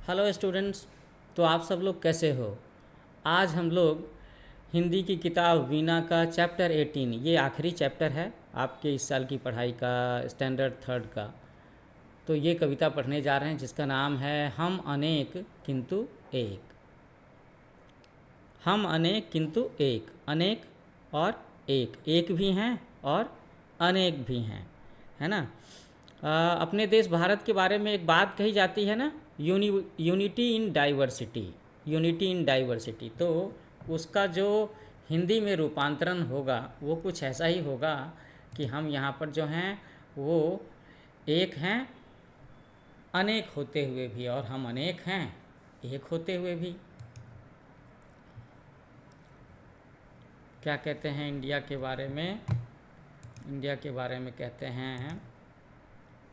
Hello students. तो आप सब लोग कैसे हो? आज हम लोग हिंदी की किताब वीणा का चैप्टर 18, ये आखिरी चैप्टर है आपके इस साल की पढ़ाई का, स्टैंडर्ड थर्ड का। तो ये कविता पढ़ने जा रहे हैं जिसका नाम है हम अनेक किंतु एक। हम अनेक किंतु एक, अनेक और एक भी हैं और अनेक भी हैं, है ना। अपने देश भारत के बारे में एक बात कही जाती है ना, unity in diversity. Unity in diversity, तो उसका जो हिंदी में रूपांतरण होगा वो कुछ ऐसा ही होगा कि हम यहाँ पर जो हैं वो एक हैं अनेक होते हुए भी, और हम अनेक हैं एक होते हुए भी। क्या कहते हैं इंडिया के बारे में? इंडिया के बारे में कहते हैं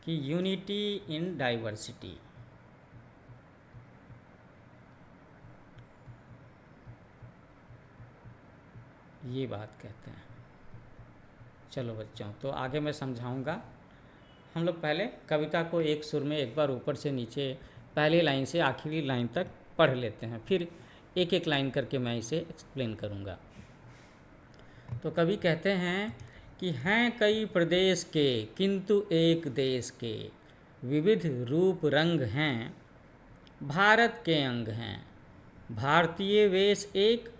कि यूनिटी इन डाइवर्सिटी। ये बात कहते हैं। चलो बच्चों, तो आगे मैं समझाऊंगा। हम लोग पहले कविता को एक सुर में एक बार ऊपर से नीचे पहली लाइन से आखिरी लाइन तक पढ़ लेते हैं, फिर एक एक लाइन करके मैं इसे एक्सप्लेन करूंगा। तो कवि कहते हैं कि हैं कई प्रदेश के किंतु एक देश के, विविध रूप रंग हैं भारत के अंग हैं। भारतीय वेश एक,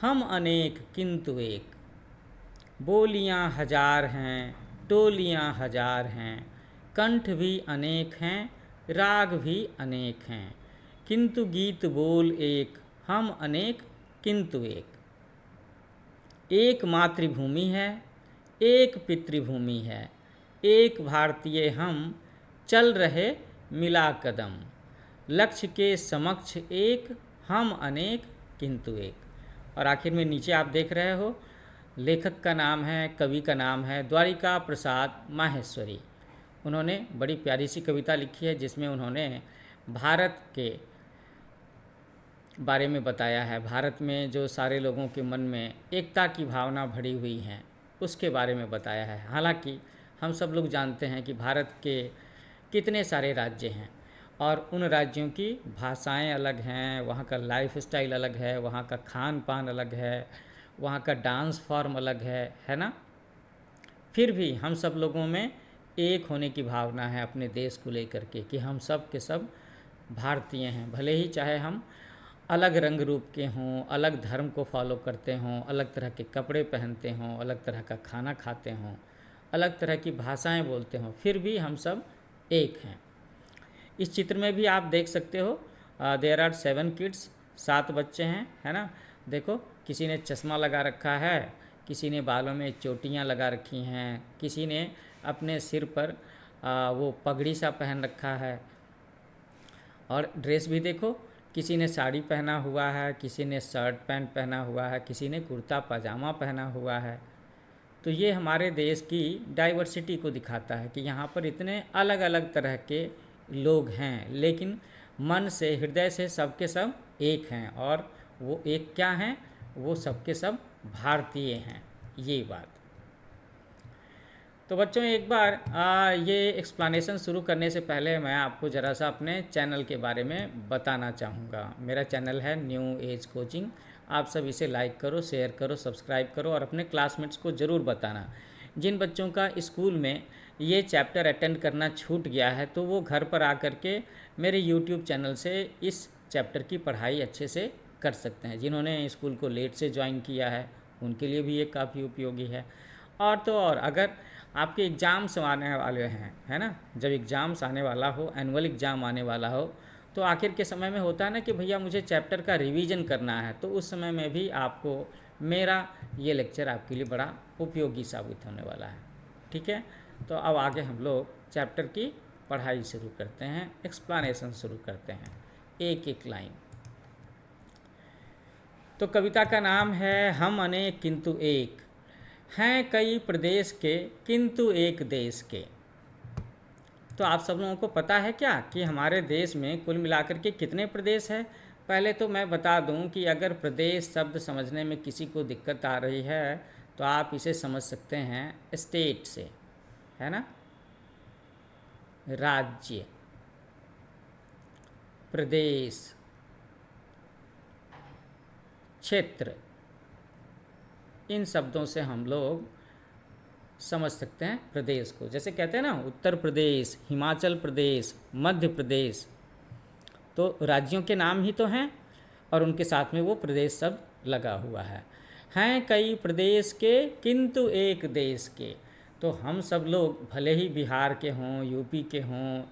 हम अनेक किंतु एक। बोलियाँ हजार हैं टोलियाँ हजार हैं, कंठ भी अनेक हैं राग भी अनेक हैं। किंतु गीत बोल एक, हम अनेक किंतु एक। एक मातृभूमि है एक पितृभूमि है, एक भारतीय हम चल रहे मिला कदम। लक्ष्य के समक्ष एक, हम अनेक किंतु एक। और आखिर में नीचे आप देख रहे हो, लेखक का नाम है, कवि का नाम है द्वारिका प्रसाद माहेश्वरी। उन्होंने बड़ी प्यारी सी कविता लिखी है जिसमें उन्होंने भारत के बारे में बताया है। भारत में जो सारे लोगों के मन में एकता की भावना भरी हुई है उसके बारे में बताया है। हालांकि हम सब लोग जानते हैं कि भारत के कितने सारे राज्य हैं और उन राज्यों की भाषाएं अलग हैं, वहाँ का लाइफ स्टाइल अलग है, वहाँ का खान पान अलग है, वहाँ का डांस फॉर्म अलग है ना। फिर भी हम सब लोगों में एक होने की भावना है अपने देश को लेकर के हम सब के सब भारतीय हैं। भले ही चाहे हम अलग रंग रूप के हों, अलग धर्म को फॉलो करते हों, अलग तरह के कपड़े पहनते हों, अलग तरह का खाना खाते हों, अलग तरह की भाषाएं बोलते हों, फिर भी हम सब एक हैं। इस चित्र में भी आप देख सकते हो, देयर आर 7 किड्स, 7 बच्चे हैं, है ना। देखो, किसी ने चश्मा लगा रखा है, किसी ने बालों में चोटियाँ लगा रखी हैं, किसी ने अपने सिर पर वो पगड़ी सा पहन रखा है। और ड्रेस भी देखो, किसी ने साड़ी पहना हुआ है, किसी ने शर्ट पैंट पहना हुआ है, किसी ने कुर्ता पजामा पहना हुआ है। तो ये हमारे देश की डाइवर्सिटी को दिखाता है कि यहाँ पर इतने अलग अलग तरह के लोग हैं, लेकिन मन से, हृदय से सबके सब एक हैं। और वो एक क्या हैं? वो सबके सब भारतीय हैं। ये बात। तो बच्चों, एक बार ये एक्सप्लेनेशन शुरू करने से पहले मैं आपको ज़रा सा अपने चैनल के बारे में बताना चाहूँगा। मेरा चैनल है न्यू एज कोचिंग। आप सब इसे लाइक करो, शेयर करो, सब्सक्राइब करो और अपने क्लासमेट्स को ज़रूर बताना। जिन बच्चों का स्कूल में ये चैप्टर अटेंड करना छूट गया है तो वो घर पर आकर के मेरे यूट्यूब चैनल से इस चैप्टर की पढ़ाई अच्छे से कर सकते हैं। जिन्होंने स्कूल को लेट से ज्वाइन किया है उनके लिए भी ये काफ़ी उपयोगी है। और तो और, अगर आपके एग्ज़ाम्स आने वाले हैं, है ना, जब एग्ज़ाम्स आने वाला हो, एनुअल एग्ज़ाम आने वाला हो, तो आखिर के समय में होता है ना कि भैया मुझे चैप्टर का रिवीजन करना है, तो उस समय में भी आपको मेरा ये लेक्चर आपके लिए बड़ा उपयोगी साबित होने वाला है। ठीक है, तो अब आगे हम लोग चैप्टर की पढ़ाई शुरू करते हैं, एक्सप्लेनेशन शुरू करते हैं, एक एक लाइन। तो कविता का नाम है हम अनेक किंतु एक, हैं कई प्रदेश के किंतु एक देश के। तो आप सब लोगों को पता है क्या कि हमारे देश में कुल मिलाकर के कितने प्रदेश हैं? पहले तो मैं बता दूं कि अगर प्रदेश शब्द समझने में किसी को दिक्कत आ रही है तो आप इसे समझ सकते हैं स्टेट से, है ना, राज्य। प्रदेश, क्षेत्र, इन शब्दों से हम लोग समझ सकते हैं प्रदेश को। जैसे कहते हैं ना उत्तर प्रदेश, हिमाचल प्रदेश, मध्य प्रदेश, तो राज्यों के नाम ही तो हैं और उनके साथ में वो प्रदेश शब्द लगा हुआ है। हैं कई प्रदेश के किंतु एक देश के, तो हम सब लोग भले ही बिहार के हों, यूपी के हों,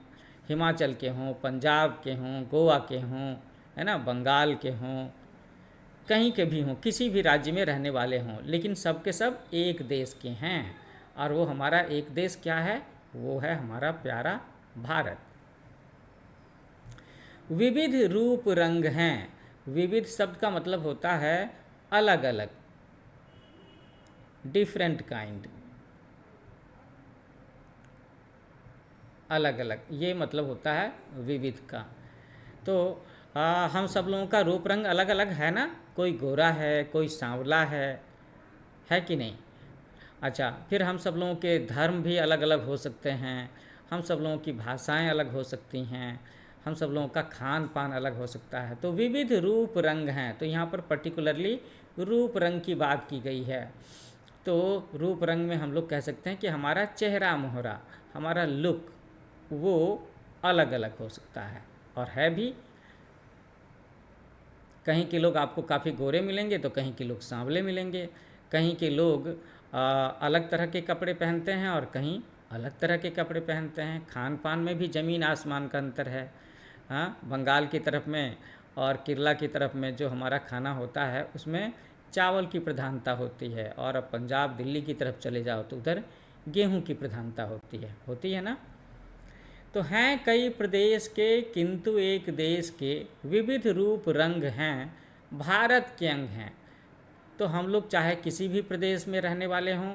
हिमाचल के हों, पंजाब के हों, गोवा के हों, है ना, बंगाल के हों, कहीं के भी हों, किसी भी राज्य में रहने वाले हों, लेकिन सब के सब एक देश के हैं। और वो हमारा एक देश क्या है? वो है हमारा प्यारा भारत। विविध रूप रंग हैं। विविध शब्द का मतलब होता है अलग अलग, डिफरेंट काइंड, अलग अलग, ये मतलब होता है विविध का। तो हम सब लोगों का रूप रंग अलग अलग है ना, कोई गोरा है, कोई सांवला है कि नहीं? अच्छा, फिर हम सब लोगों के धर्म भी अलग अलग हो सकते हैं, हम सब लोगों की भाषाएं अलग हो सकती हैं, हम सब लोगों का खान पान अलग हो सकता है। तो विविध रूप रंग हैं, तो यहाँ पर पर्टिकुलरली रूप रंग की बात की गई है। तो रूप रंग में हम लोग कह सकते हैं कि हमारा चेहरा मोहरा, हमारा लुक, वो अलग अलग हो सकता है और है भी। कहीं के लोग आपको काफ़ी गोरे मिलेंगे तो कहीं के लोग सांवले मिलेंगे, कहीं के लोग अलग तरह के कपड़े पहनते हैं और कहीं अलग तरह के कपड़े पहनते हैं। खान पान में भी ज़मीन आसमान का अंतर है। हाँ, बंगाल की तरफ में और केरला की तरफ में जो हमारा खाना होता है उसमें चावल की प्रधानता होती है, और अब पंजाब दिल्ली की तरफ चले जाओ तो उधर गेहूं की प्रधानता होती है ना। तो हैं कई प्रदेश के किंतु एक देश के, विविध रूप रंग हैं भारत के अंग हैं। तो हम लोग चाहे किसी भी प्रदेश में रहने वाले हों,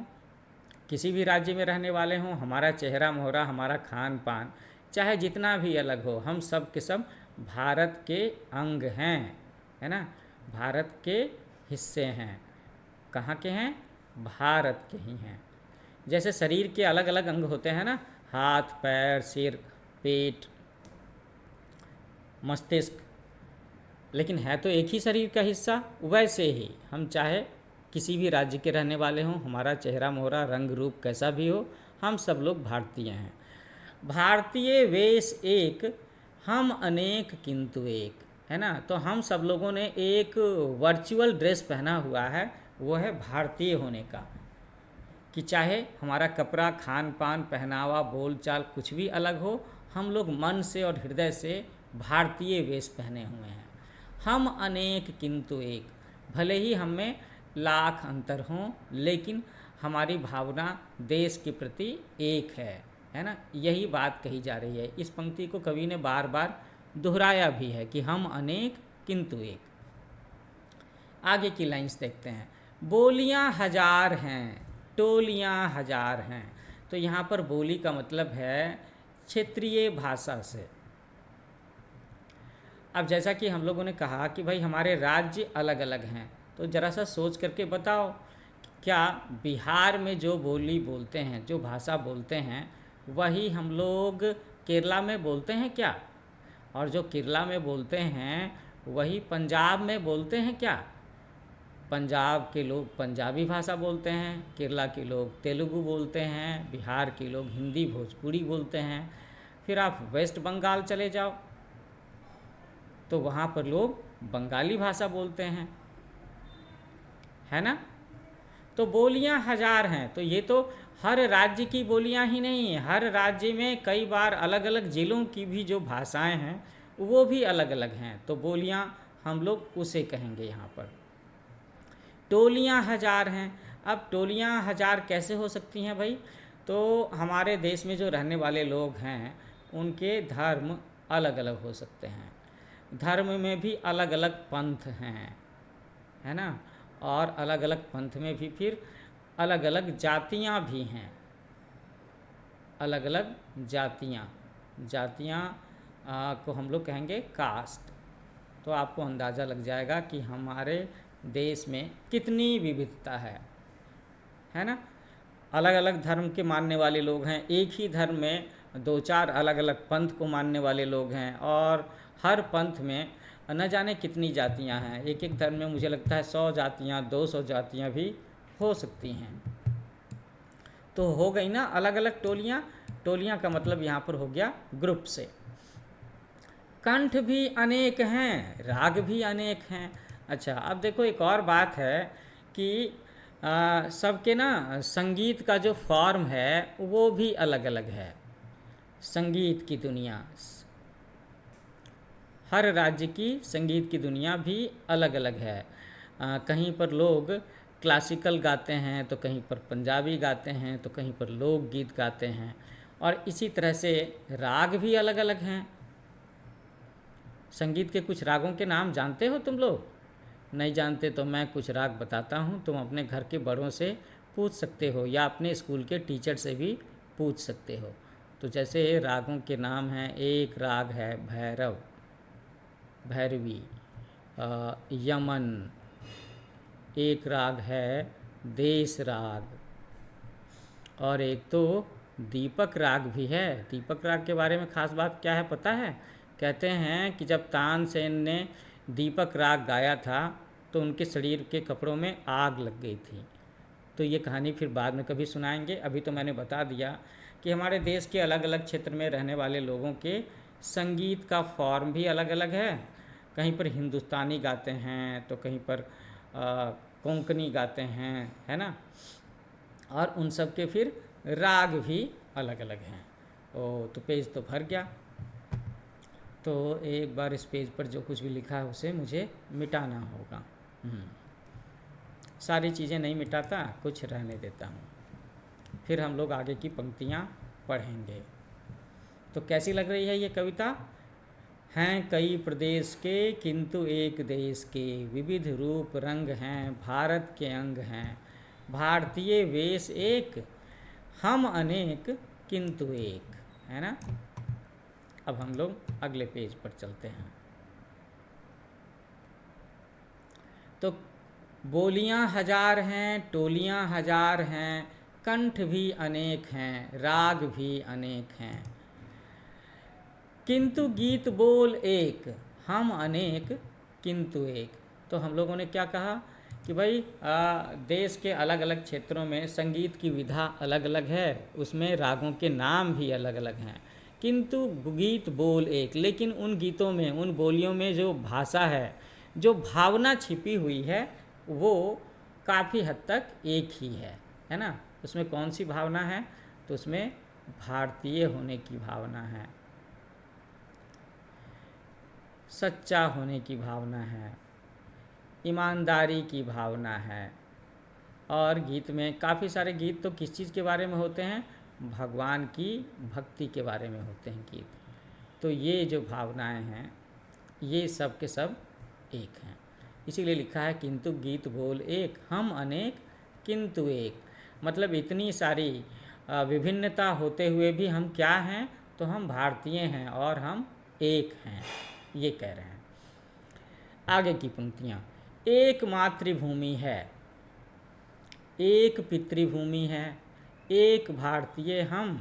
किसी भी राज्य में रहने वाले हों, हमारा चेहरा मोहरा, हमारा खान पान चाहे जितना भी अलग हो, हम सब के सब भारत के अंग हैं, है ना, भारत के हिस्से हैं। कहाँ के हैं? भारत के ही हैं। जैसे शरीर के अलग अलग अंग होते हैं ना, हाथ पैर सिर पेट मस्तिष्क, लेकिन है तो एक ही शरीर का हिस्सा। वैसे ही हम चाहे किसी भी राज्य के रहने वाले हों, हमारा चेहरा मोहरा रंग रूप कैसा भी हो, हम सब लोग भारतीय हैं। भारतीय वेश एक, हम अनेक किंतु एक, है ना। तो हम सब लोगों ने एक वर्चुअल ड्रेस पहना हुआ है, वो है भारतीय होने का। कि चाहे हमारा कपड़ा खान पान पहनावा बोलचाल कुछ भी अलग हो, हम लोग मन से और हृदय से भारतीय वेश पहने हुए हैं। हम अनेक किंतु एक, भले ही हम में लाख अंतर हों, लेकिन हमारी भावना देश के प्रति एक है ना। यही बात कही जा रही है। इस पंक्ति को कवि ने बार बार दोहराया भी है कि हम अनेक किंतु एक। आगे की लाइंस देखते हैं। बोलियां हजार हैं, टोलियां हजार हैं। तो यहाँ पर बोली का मतलब है क्षेत्रीय भाषा से। अब जैसा कि हम लोगों ने कहा कि भाई हमारे राज्य अलग अलग हैं, तो ज़रा सा सोच करके बताओ, क्या बिहार में जो बोली बोलते हैं, जो भाषा बोलते हैं, वही हम लोग केरला में बोलते हैं क्या? और जो केरला में बोलते हैं वही पंजाब में बोलते हैं क्या? पंजाब के लोग पंजाबी भाषा बोलते हैं, केरला के लोग तेलुगु बोलते हैं, बिहार के लोग हिंदी भोजपुरी बोलते हैं। फिर आप वेस्ट बंगाल चले जाओ तो वहाँ पर लोग बंगाली भाषा बोलते हैं, है ना। तो बोलियां हजार हैं। तो ये तो हर राज्य की बोलियां ही नहीं है, हर राज्य में कई बार अलग अलग ज़िलों की भी जो भाषाएं हैं वो भी अलग अलग हैं। तो बोलियां हम लोग उसे कहेंगे यहाँ पर। टोलियां हजार हैं। अब टोलियां हजार कैसे हो सकती हैं भाई? तो हमारे देश में जो रहने वाले लोग हैं उनके धर्म अलग अलग हो सकते हैं। धर्म में भी अलग अलग पंथ हैं, है ना। और अलग अलग पंथ में भी फिर अलग अलग जातियां भी हैं, अलग अलग जातियां को हम लोग कहेंगे कास्ट। तो आपको अंदाज़ा लग जाएगा कि हमारे देश में कितनी विविधता है ना। अलग अलग धर्म के मानने वाले लोग हैं, एक ही धर्म में दो चार अलग अलग पंथ को मानने वाले लोग हैं, और हर पंथ में न जाने कितनी जातियां हैं। एक एक धर्म में मुझे लगता है 100 जातियां, 200 जातियां भी हो सकती हैं। तो हो गई ना अलग अलग टोलियां। टोलियां का मतलब यहाँ पर हो गया ग्रुप से। कंठ भी अनेक हैं, राग भी अनेक हैं। अच्छा, अब देखो एक और बात है कि सबके ना संगीत का जो फॉर्म है वो भी अलग अलग है। संगीत की दुनिया, हर राज्य की संगीत की दुनिया भी अलग अलग है। कहीं पर लोग क्लासिकल गाते हैं, तो कहीं पर पंजाबी गाते हैं, तो कहीं पर लोकगीत गाते हैं, और इसी तरह से राग भी अलग अलग हैं। संगीत के कुछ रागों के नाम जानते हो तुम लोग? नहीं जानते तो मैं कुछ राग बताता हूँ, तुम अपने घर के बड़ों से पूछ सकते हो या अपने स्कूल के टीचर से भी पूछ सकते हो। तो जैसे रागों के नाम हैं, एक राग है भैरव, भैरवी, यमन, एक राग है देश राग, और एक तो दीपक राग भी है। दीपक राग के बारे में खास बात क्या है पता है? कहते हैं कि जब तानसेन ने दीपक राग गाया था तो उनके शरीर के कपड़ों में आग लग गई थी। तो ये कहानी फिर बाद में कभी सुनाएंगे। अभी तो मैंने बता दिया कि हमारे देश के अलग अलग क्षेत्र में रहने वाले लोगों के संगीत का फॉर्म भी अलग अलग है। कहीं पर हिंदुस्तानी गाते हैं, तो कहीं पर कोंकणी गाते हैं, है ना, और उन सब के फिर राग भी अलग अलग हैं। तो पेज तो भर गया। तो एक बार इस पेज पर जो कुछ भी लिखा है उसे मुझे मिटाना होगा। सारी चीज़ें नहीं मिटाता, कुछ रहने देता हूँ, फिर हम लोग आगे की पंक्तियाँ पढ़ेंगे। तो कैसी लग रही है ये कविता? हैं कई प्रदेश के किंतु एक देश के, विविध रूप रंग हैं भारत के अंग हैं, भारतीय वेश एक हम अनेक किंतु एक, है ना। अब हम लोग अगले पेज पर चलते हैं। तो बोलियां हजार हैं, टोलियां हजार हैं, कंठ भी अनेक हैं, राग भी अनेक हैं, किंतु गीत बोल एक हम अनेक किंतु एक। तो हम लोगों ने क्या कहा कि भाई देश के अलग अलग क्षेत्रों में संगीत की विधा अलग अलग है, उसमें रागों के नाम भी अलग अलग हैं, किंतु गीत बोल एक। लेकिन उन गीतों में, उन बोलियों में जो भाषा है, जो भावना छिपी हुई है, वो काफ़ी हद तक एक ही है ना। उसमें कौन सी भावना है? तो उसमें भारतीय होने की भावना है, सच्चा होने की भावना है, ईमानदारी की भावना है। और गीत में काफ़ी सारे गीत तो किस चीज़ के बारे में होते हैं? भगवान की भक्ति के बारे में होते हैं गीत। तो ये जो भावनाएं हैं ये सब के सब एक हैं, इसीलिए लिखा है किंतु गीत बोल एक हम अनेक किंतु एक। मतलब इतनी सारी विभिन्नता होते हुए भी हम क्या हैं? तो हम भारतीय हैं और हम एक हैं, ये कह रहे हैं। आगे की पंक्तियाँ, एक मातृभूमि है, एक पितृभूमि है, एक भारतीय हम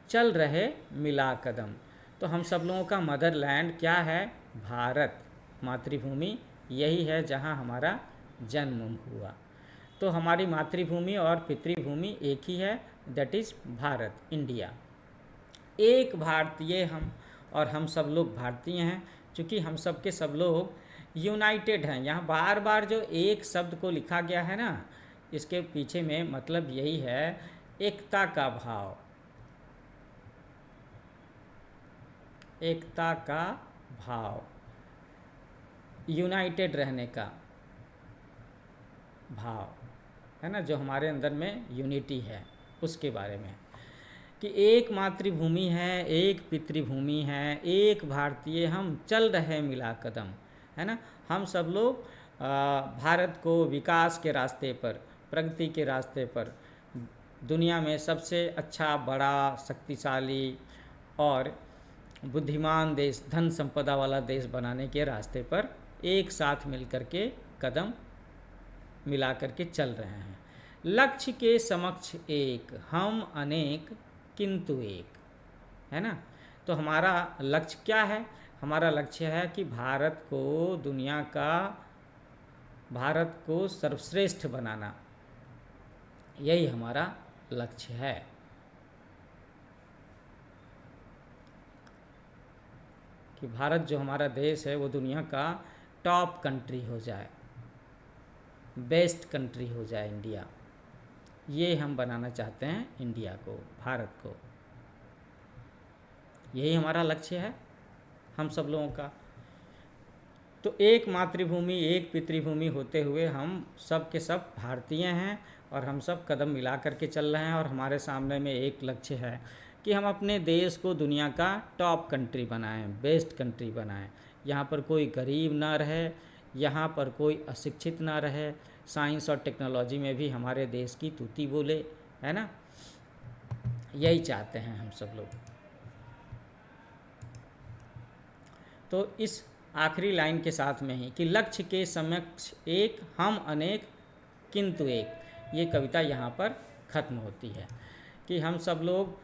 चल रहे मिला कदम। तो हम सब लोगों का मदरलैंड क्या है? भारत। मातृभूमि यही है जहाँ हमारा जन्म हुआ। तो हमारी मातृभूमि और पितृभूमि एक ही है, दैट इज़ भारत, इंडिया। एक भारतीय हम, और हम सब लोग भारतीय हैं, क्योंकि हम सब के सब लोग यूनाइटेड हैं। यहाँ बार बार जो एक शब्द को लिखा गया है ना, इसके पीछे में मतलब यही है, एकता का भाव, एकता का भाव, यूनाइटेड रहने का भाव, है ना, जो हमारे अंदर में यूनिटी है उसके बारे में। कि एक मातृभूमि है, एक पितृभूमि है, एक भारतीय हम चल रहे मिला कदम, है ना। हम सब लोग भारत को विकास के रास्ते पर, प्रगति के रास्ते पर, दुनिया में सबसे अच्छा, बड़ा, शक्तिशाली और बुद्धिमान देश, धन संपदा वाला देश बनाने के रास्ते पर एक साथ मिलकर के कदम मिला करके चल रहे हैं। लक्ष्य के समक्ष एक हम अनेक किंतु एक, है ना। तो हमारा लक्ष्य क्या है? हमारा लक्ष्य है कि भारत को सर्वश्रेष्ठ बनाना, यही हमारा लक्ष्य है। कि भारत जो हमारा देश है वो दुनिया का टॉप कंट्री हो जाए, बेस्ट कंट्री हो जाए इंडिया। ये हम बनाना चाहते हैं इंडिया को, भारत को। यही हमारा लक्ष्य है हम सब लोगों का। तो एक मातृभूमि एक पितृभूमि होते हुए हम सब के सब भारतीय हैं और हम सब कदम मिला करके चल रहे हैं। और हमारे सामने में एक लक्ष्य है कि हम अपने देश को दुनिया का टॉप कंट्री बनाएं, बेस्ट कंट्री बनाएं। यहाँ पर कोई गरीब ना रहे, यहाँ पर कोई अशिक्षित ना रहे, साइंस और टेक्नोलॉजी में भी हमारे देश की तूती बोले, है ना। यही चाहते हैं हम सब लोग। तो इस आखिरी लाइन के साथ में ही कि लक्ष्य के समक्ष एक, हम अनेक किंतु एक, ये कविता यहाँ पर ख़त्म होती है। कि हम सब लोग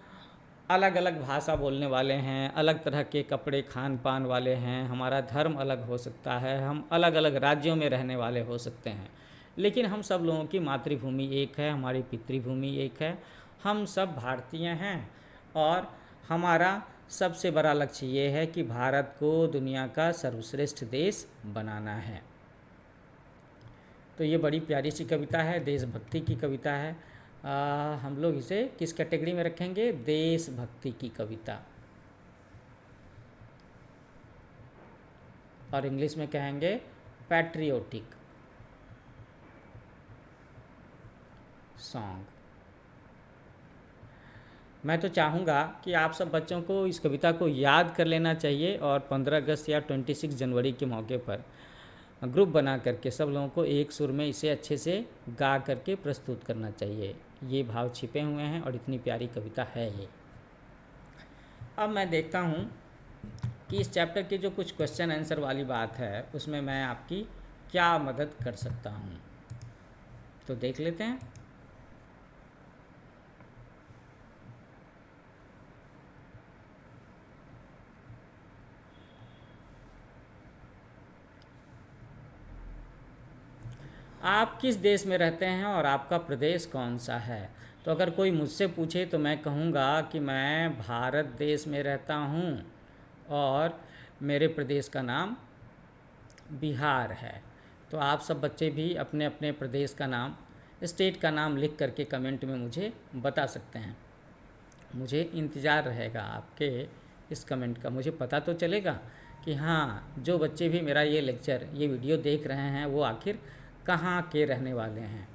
अलग अलग भाषा बोलने वाले हैं, अलग तरह के कपड़े खान पान वाले हैं, हमारा धर्म अलग हो सकता है, हम अलग अलग राज्यों में रहने वाले हो सकते हैं, लेकिन हम सब लोगों की मातृभूमि एक है, हमारी पितृभूमि एक है, हम सब भारतीय हैं। और हमारा सबसे बड़ा लक्ष्य ये है कि भारत को दुनिया का सर्वश्रेष्ठ देश बनाना है। तो ये बड़ी प्यारी सी कविता है, देशभक्ति की कविता है। हम लोग इसे किस कैटेगरी में रखेंगे? देशभक्ति की कविता, और इंग्लिश में कहेंगे पैट्रियोटिक सॉन्ग। मैं तो चाहूँगा कि आप सब बच्चों को इस कविता को याद कर लेना चाहिए और 15 अगस्त या 26 जनवरी के मौके पर ग्रुप बना करके सब लोगों को एक सुर में इसे अच्छे से गा करके प्रस्तुत करना चाहिए। ये भाव छिपे हुए हैं और इतनी प्यारी कविता है ये। अब मैं देखता हूँ कि इस चैप्टर के जो कुछ क्वेश्चन आंसर वाली बात है उसमें मैं आपकी क्या मदद कर सकता हूँ, तो देख लेते हैं। आप किस देश में रहते हैं और आपका प्रदेश कौन सा है? तो अगर कोई मुझसे पूछे तो मैं कहूँगा कि मैं भारत देश में रहता हूँ और मेरे प्रदेश का नाम बिहार है। तो आप सब बच्चे भी अपने अपने प्रदेश का नाम, स्टेट का नाम लिख करके कमेंट में मुझे बता सकते हैं। मुझे इंतज़ार रहेगा आपके इस कमेंट का। मुझे पता तो चलेगा कि हाँ, जो बच्चे भी मेरा ये लेक्चर, ये वीडियो देख रहे हैं वो आखिर कहाँ के रहने वाले हैं।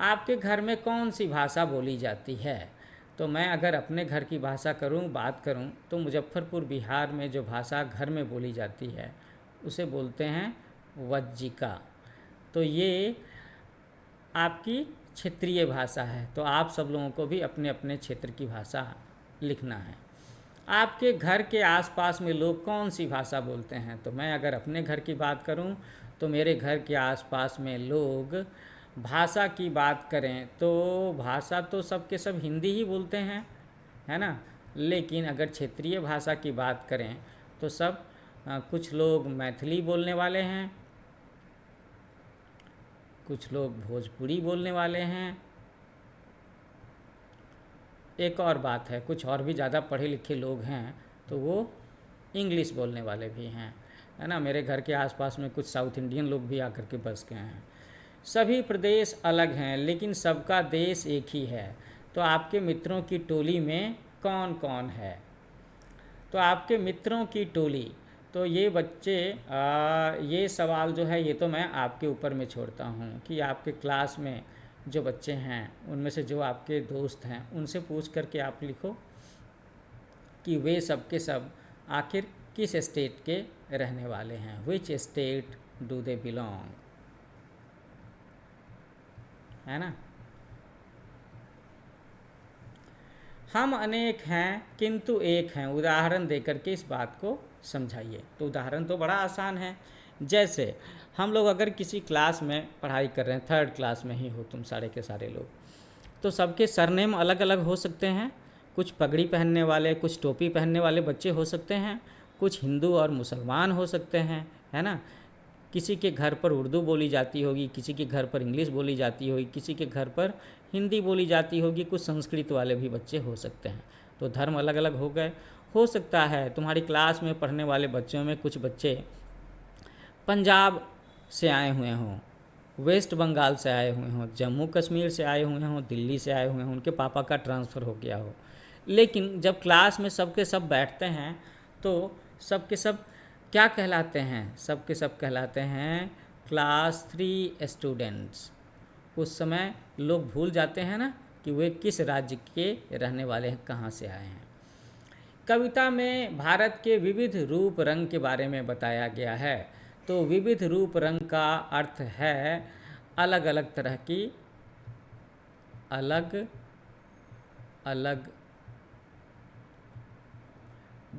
आपके घर में कौन सी भाषा बोली जाती है? तो मैं अगर अपने घर की भाषा बात करूं तो मुजफ्फरपुर बिहार में जो भाषा घर में बोली जाती है उसे बोलते हैं वज्जिका। तो ये आपकी क्षेत्रीय भाषा है। तो आप सब लोगों को भी अपने अपने क्षेत्र की भाषा लिखना है। आपके घर के आसपास में लोग कौन सी भाषा बोलते हैं? तो मैं अगर अपने घर की बात करूं तो मेरे घर के आसपास में लोग भाषा की बात करें तो भाषा तो सब के सब हिंदी ही बोलते हैं, है ना। लेकिन अगर क्षेत्रीय भाषा की बात करें तो सब कुछ लोग मैथिली बोलने वाले हैं, कुछ लोग भोजपुरी बोलने वाले हैं। एक और बात है, कुछ और भी ज़्यादा पढ़े लिखे लोग हैं तो वो इंग्लिश बोलने वाले भी हैं, है ना। मेरे घर के आसपास में कुछ साउथ इंडियन लोग भी आकर के बस गए हैं। सभी प्रदेश अलग हैं लेकिन सबका देश एक ही है। तो आपके मित्रों की टोली में कौन कौन है? तो आपके मित्रों की टोली, तो ये बच्चे ये सवाल जो है ये तो मैं आपके ऊपर में छोड़ता हूँ कि आपके क्लास में जो बच्चे हैं उनमें से जो आपके दोस्त हैं उनसे पूछ करके आप लिखो कि वे सब के सब आखिर किस स्टेट के रहने वाले हैं। Which state do they belong, है ना। हम अनेक हैं किंतु एक हैं, उदाहरण देकर के इस बात को समझाइए। तो उदाहरण तो बड़ा आसान है। जैसे हम लोग अगर किसी क्लास में पढ़ाई कर रहे हैं, 3rd क्लास में ही हो तुम सारे के सारे लोग, तो सबके सरनेम अलग अलग हो सकते हैं। कुछ पगड़ी पहनने वाले, कुछ टोपी पहनने वाले बच्चे हो सकते हैं, कुछ हिंदू और मुसलमान हो सकते हैं, है ना। किसी के घर पर उर्दू बोली जाती होगी, किसी के घर पर इंग्लिश बोली जाती होगी, किसी के घर पर हिंदी बोली जाती होगी, कुछ संस्कृत वाले भी बच्चे हो सकते हैं। तो धर्म अलग अलग हो गए। हो सकता है तुम्हारी क्लास में पढ़ने वाले बच्चों में कुछ बच्चे पंजाब से आए हुए हों, वेस्ट बंगाल से आए हुए हों, जम्मू कश्मीर से आए हुए हों, दिल्ली से आए हुए हों, उनके पापा का ट्रांसफ़र हो गया हो। लेकिन जब क्लास में सब के सब बैठते हैं तो सब के सब क्या कहलाते हैं? सब के सब कहलाते हैं क्लास 3 स्टूडेंट्स। उस समय लोग भूल जाते हैं ना कि वे किस राज्य के रहने वाले हैं, कहाँ से आए हैं। कविता में भारत के विविध रूप रंग के बारे में बताया गया है। तो विविध रूप रंग का अर्थ है अलग अलग तरह की, अलग अलग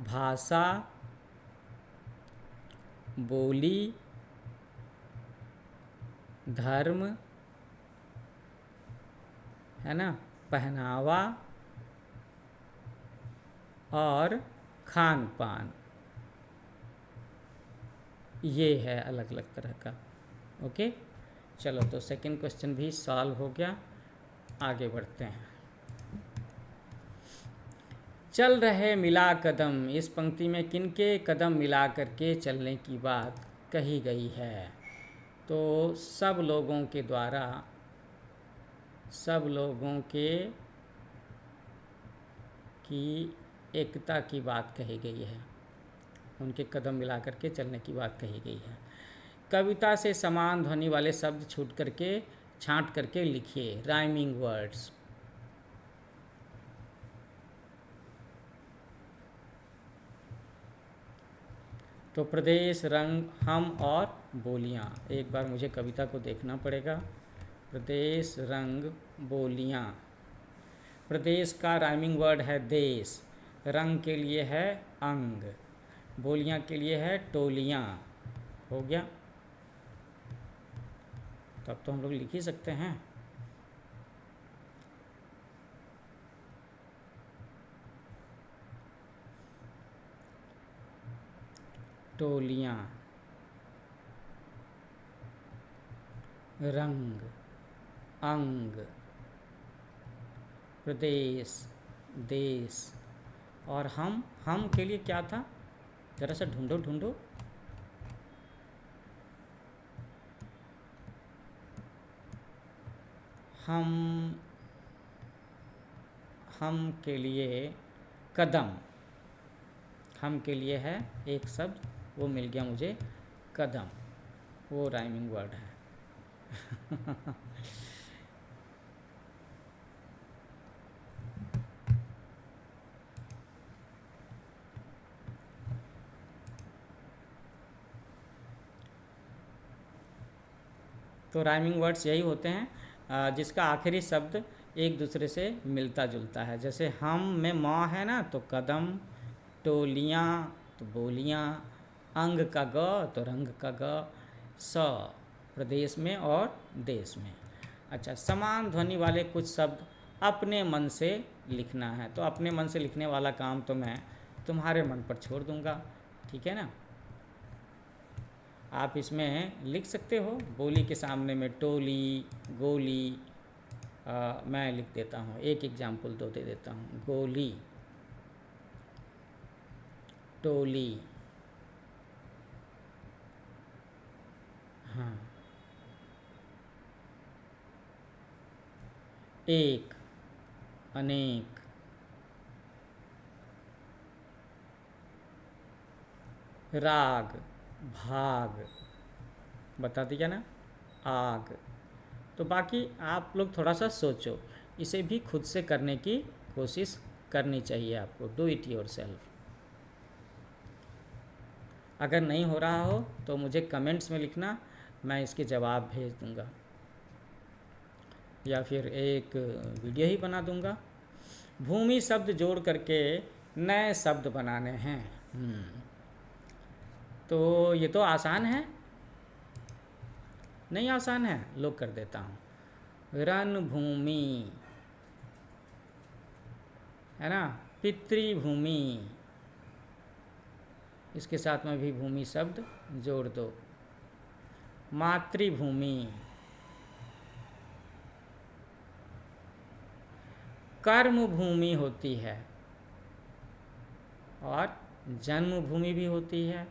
भाषा, बोली, धर्म, है ना, पहनावा और खान पान, ये है अलग अलग तरह का। ओके, चलो तो सेकंड क्वेश्चन भी सॉल्व हो गया। आगे बढ़ते हैं। चल रहे मिला कदम, इस पंक्ति में किनके कदम मिला करके चलने की बात कही गई है? तो सब लोगों के द्वारा, सब लोगों के की एकता की बात कही गई है, उनके कदम मिला करके चलने की बात कही गई है। कविता से समान ध्वनि वाले शब्द छांट करके लिखिए, राइमिंग वर्ड्स। तो प्रदेश, रंग, हम और बोलियां। एक बार मुझे कविता को देखना पड़ेगा। प्रदेश, रंग, बोलियां। प्रदेश का राइमिंग वर्ड है देश, रंग के लिए है अंग, बोलियां के लिए है टोलियां। हो गया, तब तो हम लोग लिख ही सकते हैं। टोलियां, रंग, अंग, प्रदेश, देश और हम के लिए क्या था? ज़रा सा ढूंढो ढूंढो। हम के लिए कदम, हम के लिए है एक शब्द, वो मिल गया मुझे, कदम, वो राइमिंग वर्ड है। तो राइमिंग वर्ड्स यही होते हैं जिसका आखिरी शब्द एक दूसरे से मिलता जुलता है। जैसे हम में म है ना, तो कदम, टोलियाँ तो बोलियाँ, अंग का ग तो रंग का ग, स प्रदेश में और देश में। अच्छा, समान ध्वनि वाले कुछ शब्द अपने मन से लिखना है। तो अपने मन से लिखने वाला काम तो मैं तुम्हारे मन पर छोड़ दूंगा, ठीक है ना। आप इसमें लिख सकते हो बोली के सामने में टोली, गोली। मैं लिख देता हूँ, एक एग्जाम्पल दे देता हूँ। गोली, टोली, हाँ, एक, अनेक, राग, भाग, बता दिया ना, आग। तो बाकी आप लोग थोड़ा सा सोचो, इसे भी खुद से करने की कोशिश करनी चाहिए आपको। Do it your self. अगर नहीं हो रहा हो तो मुझे कमेंट्स में लिखना, मैं इसके जवाब भेज दूंगा या फिर एक वीडियो ही बना दूंगा। भूमि शब्द जोड़ करके नए शब्द बनाने हैं। तो ये तो आसान है, नहीं आसान है, लोग कर देता हूँ। रणभूमि, है ना, पितृभूमि, इसके साथ में भी भूमि शब्द जोड़ दो। मातृभूमि, कर्मभूमि होती है और जन्मभूमि भी होती है।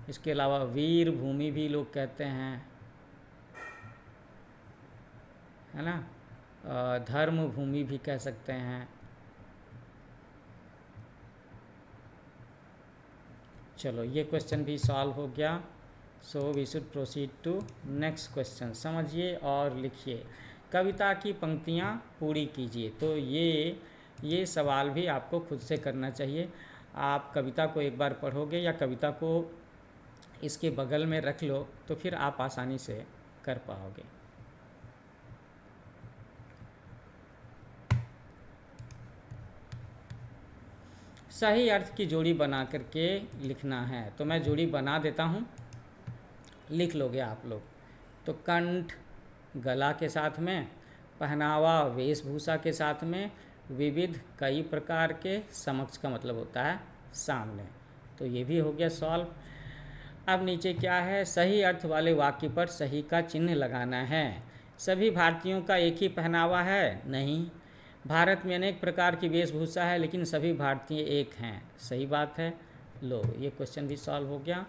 इसके अलावा वीर भूमि भी लोग कहते हैं, है ना, धर्म भूमि भी कह सकते हैं। चलो ये क्वेश्चन भी सॉल्व हो गया। So we should proceed to next question. समझिए और लिखिए। कविता की पंक्तियाँ पूरी कीजिए। तो ये सवाल भी आपको खुद से करना चाहिए। आप कविता को एक बार पढ़ोगे या कविता को इसके बगल में रख लो तो फिर आप आसानी से कर पाओगे। सही अर्थ की जोड़ी बना करके लिखना है। तो मैं जोड़ी बना देता हूँ, लिख लोगे आप लोग। तो कंठ गला के साथ में, पहनावा वेशभूषा के साथ में, विविध कई प्रकार के, समक्ष का मतलब होता है सामने। तो ये भी हो गया सॉल्व। अब नीचे क्या है, सही अर्थ वाले वाक्य पर सही का चिन्ह लगाना है। सभी भारतीयों का एक ही पहनावा है? नहीं। भारत में अनेक प्रकार की वेशभूषा है लेकिन सभी भारतीय एक हैं। सही बात है। लो ये क्वेश्चन भी सॉल्व हो गया।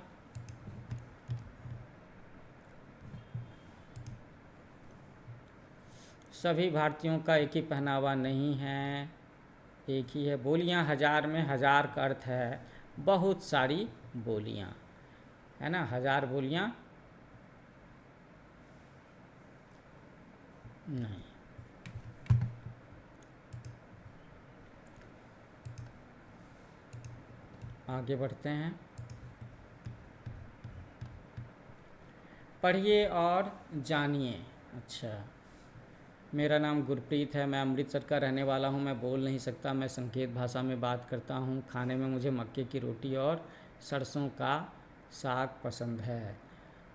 सभी भारतीयों का एक ही पहनावा नहीं है, एक ही है। बोलियां हजार में, हजार का अर्थ है बहुत सारी बोलियां, है ना, हजार बोलियां नहीं। आगे बढ़ते हैं। पढ़िए और जानिए। अच्छा, मेरा नाम गुरप्रीत है, मैं अमृतसर का रहने वाला हूँ। मैं बोल नहीं सकता, मैं संकेत भाषा में बात करता हूँ। खाने में मुझे मक्के की रोटी और सरसों का साग पसंद है।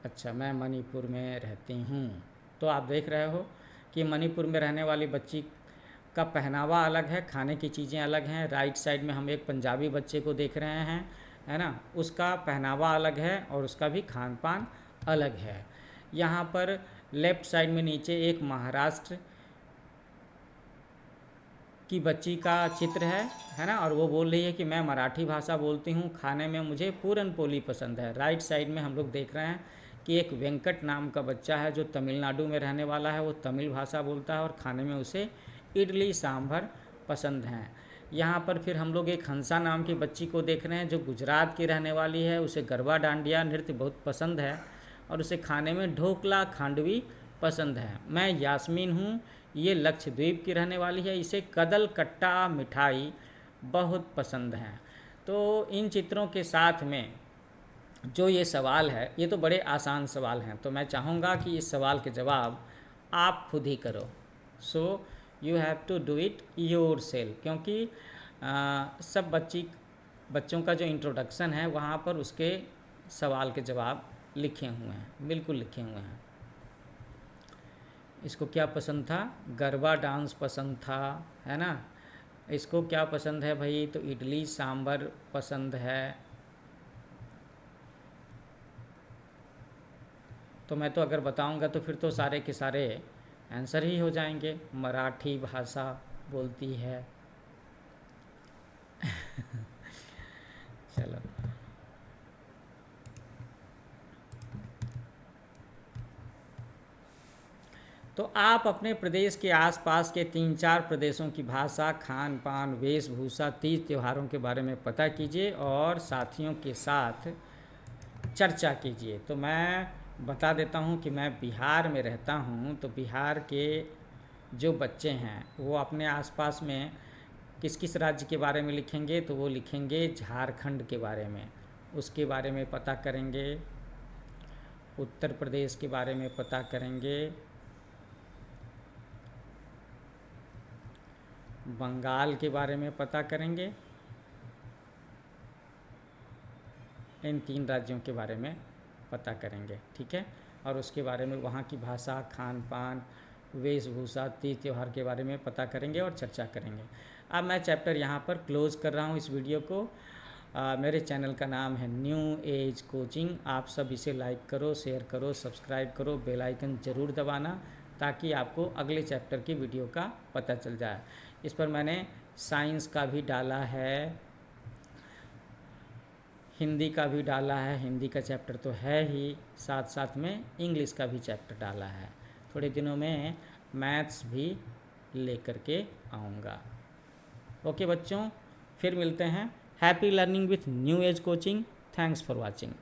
अच्छा, मैं मणिपुर में रहती हूँ। तो आप देख रहे हो कि मणिपुर में रहने वाली बच्ची का पहनावा अलग है, खाने की चीज़ें अलग हैं। राइट साइड में हम एक पंजाबी बच्चे को देख रहे हैं, है ना, उसका पहनावा अलग है और उसका भी खान पान अलग है। यहाँ पर लेफ़्ट साइड में नीचे एक महाराष्ट्र की बच्ची का चित्र है ना, और वो बोल रही है कि मैं मराठी भाषा बोलती हूँ, खाने में मुझे पूरन पोली पसंद है। राइट साइड में हम लोग देख रहे हैं कि एक वेंकट नाम का बच्चा है जो तमिलनाडु में रहने वाला है, वो तमिल भाषा बोलता है और खाने में उसे इडली सांभर पसंद हैं। यहाँ पर फिर हम लोग एक हंसा नाम की बच्ची को देख रहे हैं जो गुजरात की रहने वाली है, उसे गरबा डांडिया नृत्य बहुत पसंद है और उसे खाने में ढोकला खांडवी पसंद है। मैं यास्मीन हूँ, ये लक्षद्वीप की रहने वाली है, इसे कदल कट्टा मिठाई बहुत पसंद है। तो इन चित्रों के साथ में जो ये सवाल है, ये तो बड़े आसान सवाल हैं, तो मैं चाहूँगा कि इस सवाल के जवाब आप खुद ही करो। So you have to do it yourself, क्योंकि सब बच्चों का जो इंट्रोडक्शन है वहाँ पर उसके सवाल के जवाब लिखे हुए हैं, बिल्कुल लिखे हुए हैं। इसको क्या पसंद था? गरबा डांस पसंद था, है ना। इसको क्या पसंद है भाई? तो इडली सांभर पसंद है। तो मैं तो अगर बताऊंगा तो फिर तो सारे के सारे आंसर ही हो जाएंगे। मराठी भाषा बोलती है। चलो, तो आप अपने प्रदेश के आसपास के 3-4 प्रदेशों की भाषा, खान पान, वेशभूषा, तीज त्योहारों के बारे में पता कीजिए और साथियों के साथ चर्चा कीजिए। तो मैं बता देता हूँ कि मैं बिहार में रहता हूँ, तो बिहार के जो बच्चे हैं वो अपने आसपास में किस किस राज्य के बारे में लिखेंगे? तो वो लिखेंगे झारखंड के बारे में, उसके बारे में पता करेंगे। उत्तर प्रदेश के बारे में पता करेंगे। बंगाल के बारे में पता करेंगे। इन 3 राज्यों के बारे में पता करेंगे, ठीक है। और उसके बारे में वहाँ की भाषा, खान पान, वेशभूषा, तीज त्यौहार के बारे में पता करेंगे और चर्चा करेंगे। अब मैं चैप्टर यहाँ पर क्लोज़ कर रहा हूँ इस वीडियो को। मेरे चैनल का नाम है न्यू एज कोचिंग। आप सब इसे लाइक करो, शेयर करो, सब्सक्राइब करो, बेल आइकन ज़रूर दबाना ताकि आपको अगले चैप्टर की वीडियो का पता चल जाए। इस पर मैंने साइंस का भी डाला है, हिंदी का भी डाला है, हिंदी का चैप्टर तो है ही, साथ साथ में इंग्लिश का भी चैप्टर डाला है। थोड़े दिनों में मैथ्स भी लेकर के आऊँगा। ओके बच्चों, फिर मिलते हैं। Happy learning with new age coaching. Thanks for watching.